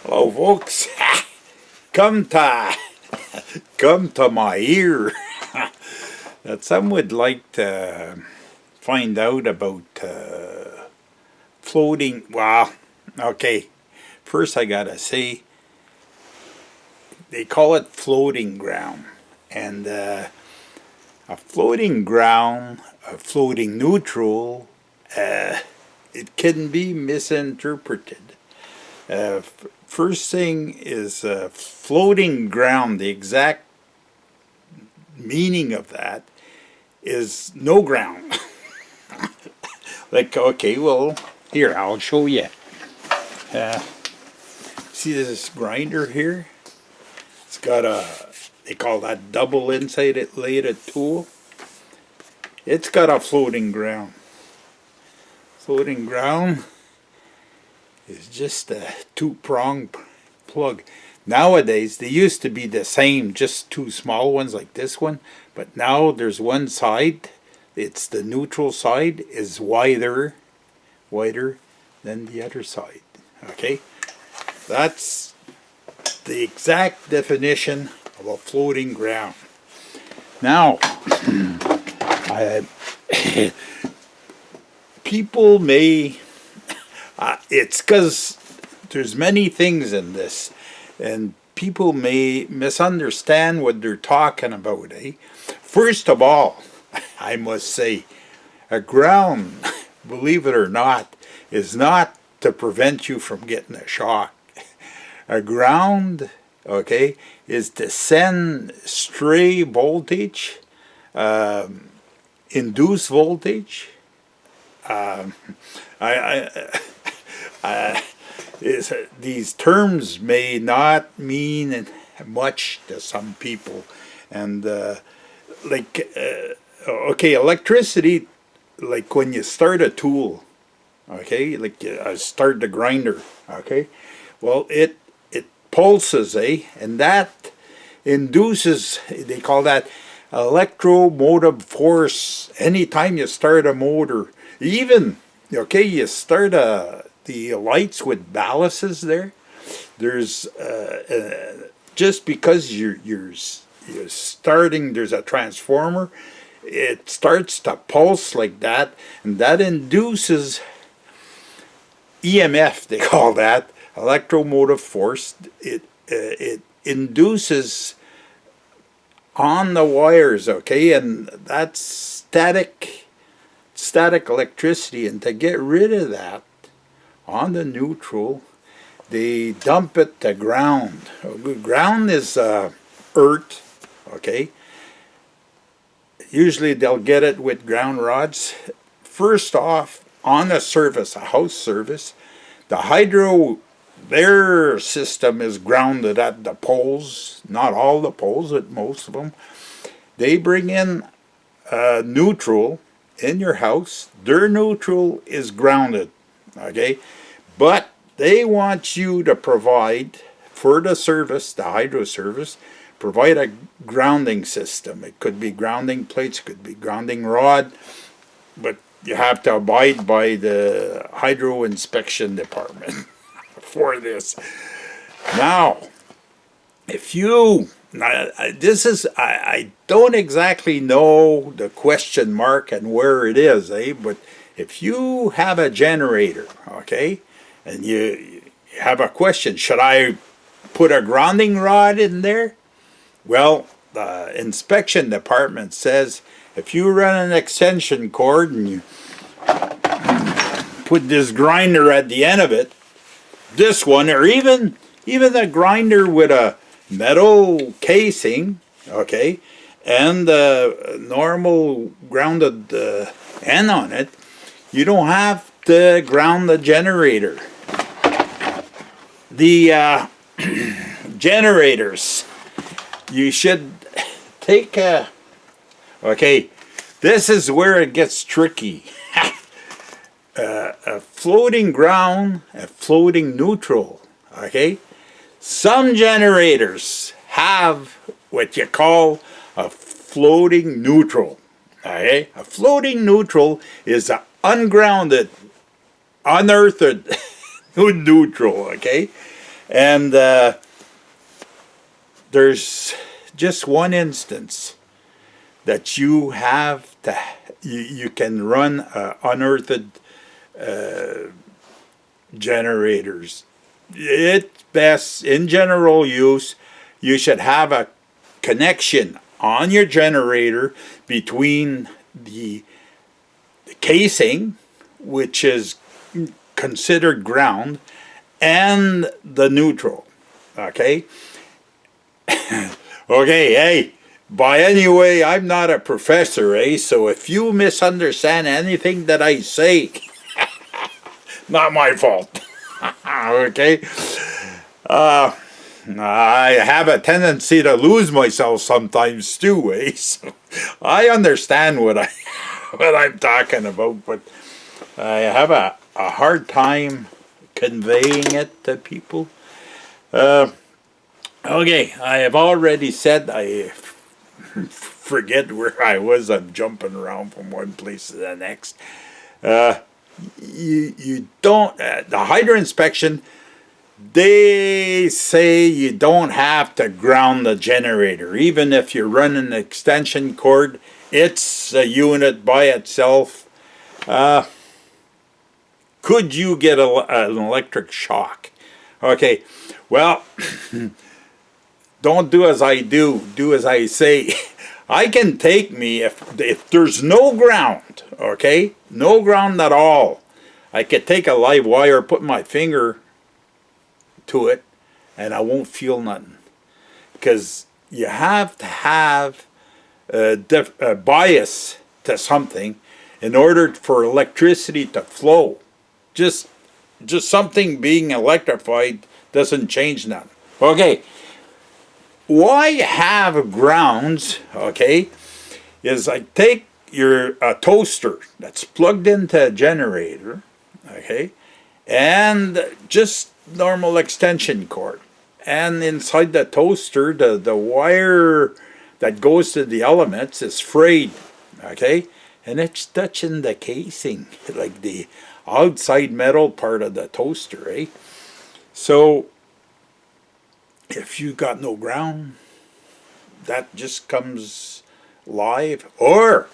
Hello, folks. Come to come to my ear that some would like to find out about floating. Well, okay. First, I gotta say they call it floating ground, and a floating ground, a floating neutral, it can be misinterpreted. First thing is floating ground. The exact meaning of that is no ground. Like, okay, well, here, I'll show you. See this grinder here? It's got they call that double insulated tool. It's got a floating ground. Floating ground is just a two-prong plug. Nowadays, they used to be the same, just two small ones like this one, but now there's one side, it's the neutral side, is wider than the other side. Okay? That's the exact definition of a floating ground. Now, people may it's because there's many things in this, and people may misunderstand what they're talking about. First of all, I must say, a ground, believe it or not, is not to prevent you from getting a shock. A ground, okay, is to send stray voltage, induced voltage. These terms may not mean much to some people, and okay, electricity, like when you start a tool, okay, like start the grinder, okay, well, it pulses, and that induces, they call that electromotive force. Anytime you start a motor, even, okay, you start the lights with ballasts there's just because you're starting, there's a transformer, it starts to pulse like that, and that induces EMF, they call that, electromotive force. It induces on the wires, okay, and that's static electricity, and to get rid of that on the neutral, they dump it to ground. Ground is earth, okay. Usually they'll get it with ground rods. First off, on the surface, a house surface, the hydro, their system is grounded at the poles, not all the poles, but most of them. They bring in neutral in your house. Their neutral is grounded, okay? But they want you to provide, for the service, the hydro service, provide a grounding system. It could be grounding plates, it could be grounding rod, but you have to abide by the hydro inspection department for this. Now, if you, I don't exactly know the question mark and where it is, but if you have a generator, okay, and you have a question, should I put a grounding rod in there? Well, the inspection department says if you run an extension cord and you put this grinder at the end of it, this one, or even a grinder with a metal casing, okay, and a normal grounded end on it, you don't have to ground the generator. The generators, you should take a, okay, this is where it gets tricky. A floating ground, a floating neutral, okay? Some generators have what you call a floating neutral, okay? A floating neutral is an ungrounded, unearthed neutral, okay? And there's just one instance that you have to, you can run unearthed generators. It's best, in general use, you should have a connection on your generator between the casing, which is considered ground, and the neutral. Okay? Okay, hey, by anyway, I'm not a professor, eh? So if you misunderstand anything that I say, not my fault. Okay? I have a tendency to lose myself sometimes too, eh? So I understand what I'm talking about, but I have a hard time conveying it to people. Okay, I have already said I forget where I was. I'm jumping around from one place to the next. You don't, the hydro inspection, they say you don't have to ground the generator. Even if you run an extension cord, it's a unit by itself. Could you get an electric shock? Okay, well, don't do as I do as I say. I can take me, if there's no ground, okay, no ground at all, I could take a live wire, put my finger to it, and I won't feel nothing. Because you have to have a bias to something in order for electricity to flow. Just something being electrified doesn't change nothing. Okay, why have grounds, okay, is I take a toaster that's plugged into a generator, okay, and just normal extension cord. And inside the toaster, the wire that goes to the elements is frayed, okay, and it's touching the casing, like the outside metal part of the toaster, eh? So if you got no ground, that just comes live. Or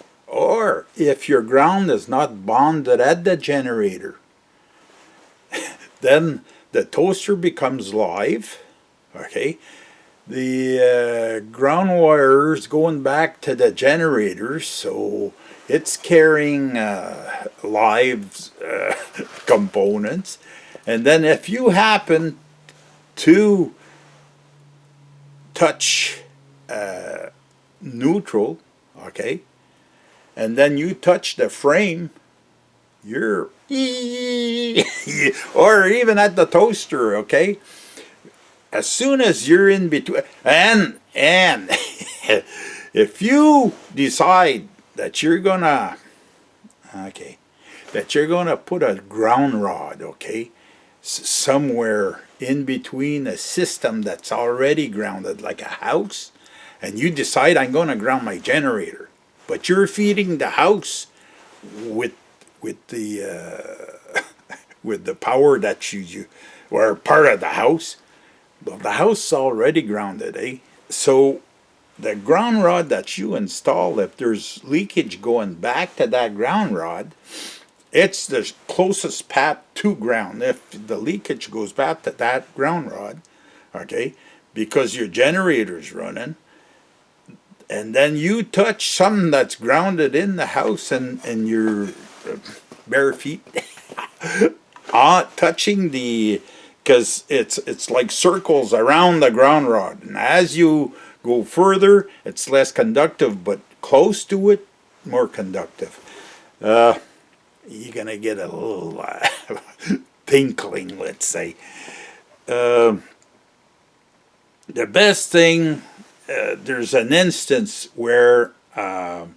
if your ground is not bonded at the generator, then the toaster becomes live, okay? The ground wire is going back to the generator, so it's carrying live components. And then if you happen to touch neutral, okay, and then you touch the frame, you're or even at the toaster, okay, as soon as you're in between, and if you decide that you're gonna, okay, that you're gonna put a ground rod, okay, somewhere in between a system that's already grounded, like a house, and you decide I'm going to ground my generator, but you're feeding the house with the with the power that you or part of the house. Well, the house is already grounded, eh? So the ground rod that you install, if there's leakage going back to that ground rod, it's the closest path to ground. If the leakage goes back to that ground rod, okay, because your generator's running, and then you touch something that's grounded in the house and your bare feet touching the, because it's like circles around the ground rod, and as you go further, it's less conductive, but close to it, more conductive. You're going to get a little tinkling, let's say. The best thing, there's an instance where, the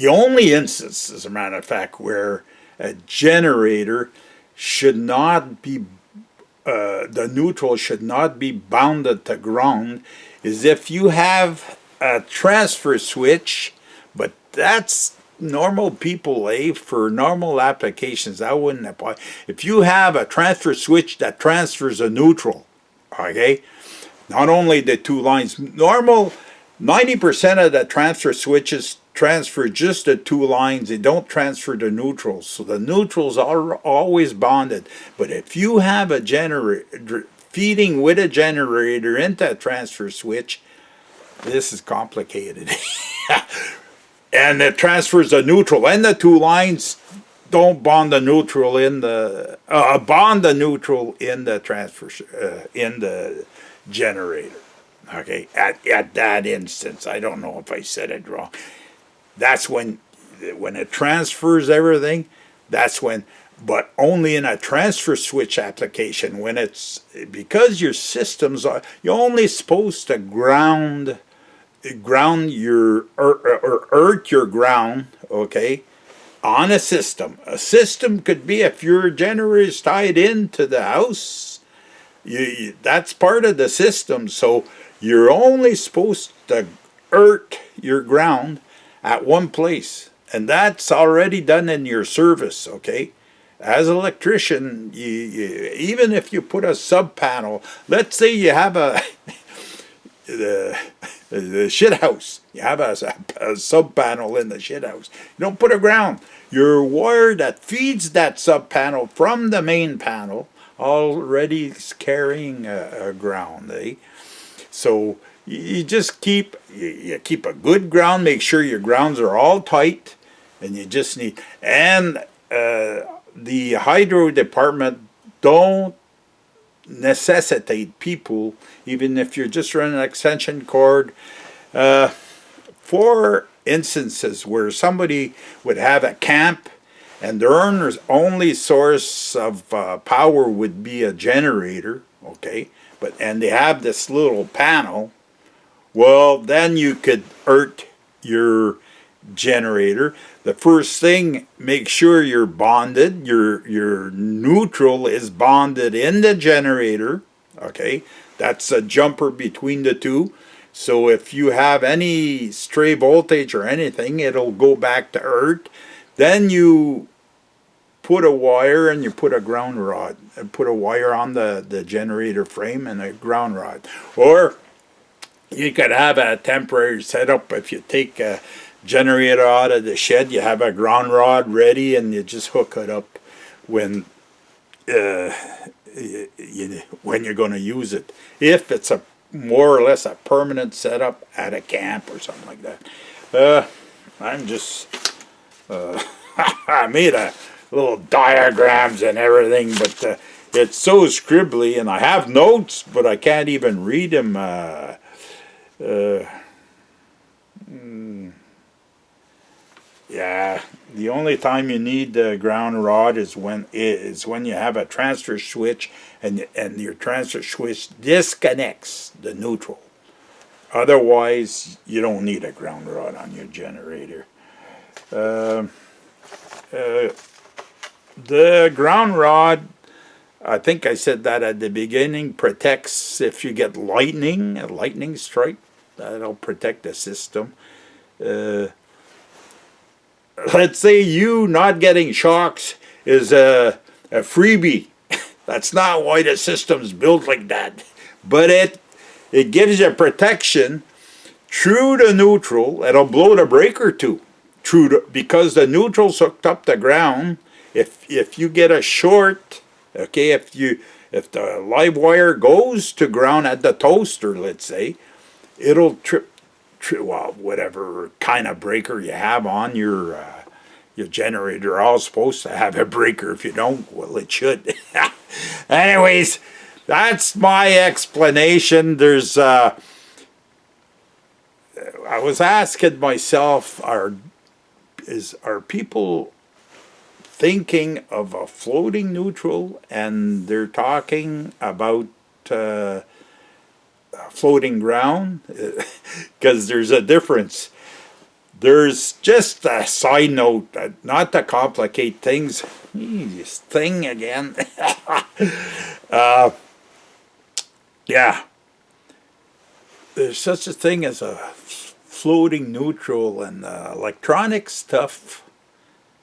only instance, as a matter of fact, where a generator should not be, the neutral should not be bounded to ground, is if you have a transfer switch, but that's normal people, for normal applications, that wouldn't apply. If you have a transfer switch that transfers a neutral, okay, not only the two lines, normal 90% of the transfer switches transfer just the two lines. They don't transfer the neutrals. So the neutrals are always bonded. But if you have a generator feeding with a generator into a transfer switch, this is complicated. And it transfers the neutral, and the two lines don't bond the neutral in the transfer in the generator. Okay, at that instance, I don't know if I said it wrong. That's when it transfers everything. That's when, but only in a transfer switch application, when it's, because your systems are, you're only supposed to ground your or earth your ground, okay, on a system. A system could be, if your generator is tied into the house, that's part of the system. So you're only supposed to earth your ground at one place, and that's already done in your service, okay? As an electrician, even if you put a sub panel, let's say you have the shit house. You have a sub panel in the shit house. You don't put a ground. Your wire that feeds that sub panel from the main panel already is carrying a ground, eh? So you just keep a good ground. Make sure your grounds are all tight, and you just need. And the hydro department don't necessitate people, even if you're just running an extension cord, for instances where somebody would have a camp and their only source of power would be a generator, okay, and they have this little panel, well, then you could earth your generator. The first thing, make sure you're bonded, your neutral is bonded in the generator, okay? That's a jumper between the two. So if you have any stray voltage or anything, it'll go back to earth. Then you put a wire and you put a ground rod, and put a wire on the generator frame and a ground rod. Or you could have a temporary setup. If you take a generator out of the shed, you have a ground rod ready, and you just hook it up when you're going to use it. If it's a more or less a permanent setup at a camp or something like that. I'm just I made a little diagrams and everything, but it's so scribbly, and I have notes, but I can't even read them. Yeah, the only time you need the ground rod is when you have a transfer switch and your transfer switch disconnects the neutral. Otherwise, you don't need a ground rod on your generator. The ground rod, I think I said that at the beginning, protects if you get a lightning strike. That'll protect the system. Let's say you not getting shocks is a freebie. That's not why the system's built like that. But it gives you protection through the neutral. It'll blow the breaker too. Because the neutral's hooked up the ground. If you get a short, okay, if the live wire goes to ground at the toaster, let's say, it'll trip whatever kind of breaker you have on your generator. All supposed to have a breaker. If you don't, well, it should. Anyways, that's my explanation. There's I was asking myself, are people thinking of a floating neutral, and they're talking about floating ground? Because there's a difference. There's just a side note, not to complicate things. This thing again. Yeah. There's such a thing as a floating neutral, and electronic stuff,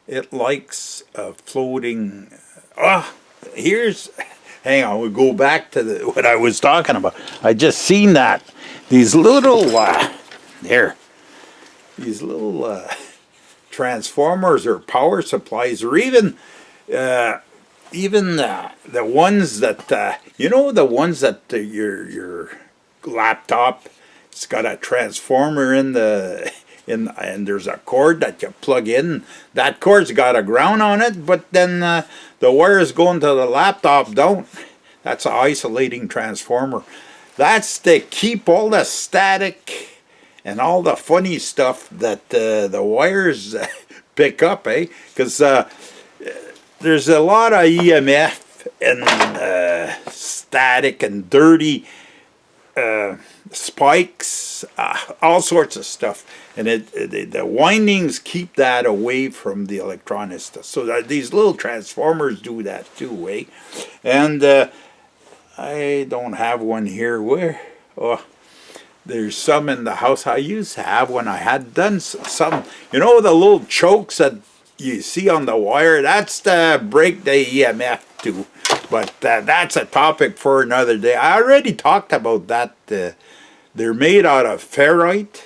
it likes floating. Here's, hang on, we'll go back to what I was talking about. I just seen that. These little, these little transformers or power supplies, or even the ones that, you know, the ones that your laptop, it's got a transformer in and there's a cord that you plug in. That cord's got a ground on it, but then the wires going to the laptop don't. That's an isolating transformer. That's to keep all the static and all the funny stuff that the wires pick up, because there's a lot of EMF and static and dirty spikes, all sorts of stuff, and the windings keep that away from the electronic stuff. So these little transformers do that too, and I don't have one here. Where? Oh, there's some in the house. I used to have one. I had done some, you know, the little chokes that you see on the wire. That's to break the EMF too. But that's a topic for another day. I already talked about that. They're made out of ferrite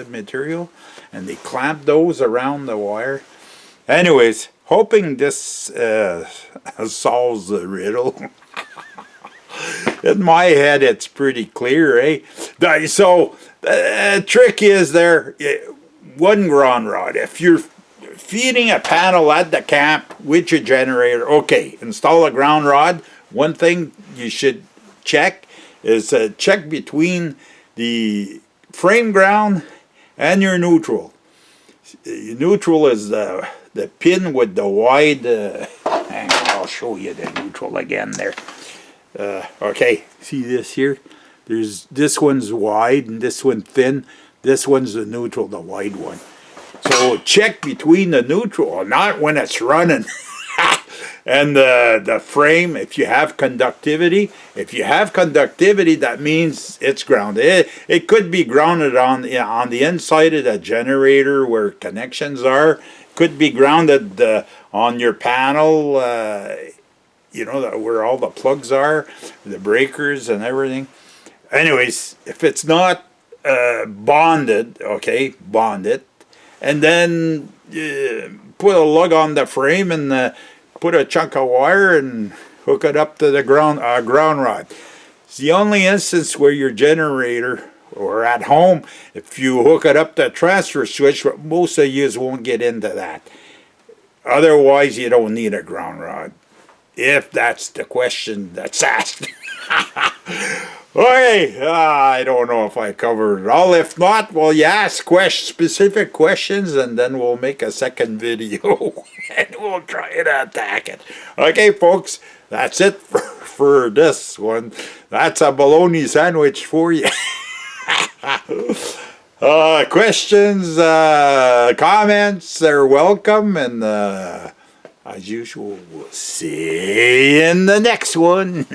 material, and they clamp those around the wire. Anyways, hoping this solves the riddle. In my head, it's pretty clear, So the trick is there, one ground rod. If you're feeding a panel at the camp with your generator, okay, install a ground rod. One thing you should check is check between the frame ground and your neutral. Your neutral is the pin with the wide, hang on, I'll show you the neutral again there. Okay, see this here? This one's wide and this one thin. This one's the neutral, the wide one. So check between the neutral, not when it's running, and the frame. If you have conductivity, that means it's grounded. It could be grounded on the inside of the generator where connections are. Could be grounded on your panel. You know, where all the plugs are, the breakers and everything. Anyways, if it's not bonded, okay, bond it. And then put a lug on the frame and put a chunk of wire and hook it up to the ground rod. It's the only instance where your generator, or at home, if you hook it up to a transfer switch, most of you won't get into that. Otherwise, you don't need a ground rod, if that's the question that's asked. Okay, I don't know if I covered it all. If not, well, you ask specific questions, and then we'll make a second video, and we'll try to attack it. Okay, folks, that's it for this one. That's a bologna sandwich for you. Questions, comments are welcome, and as usual, we'll see you in the next one.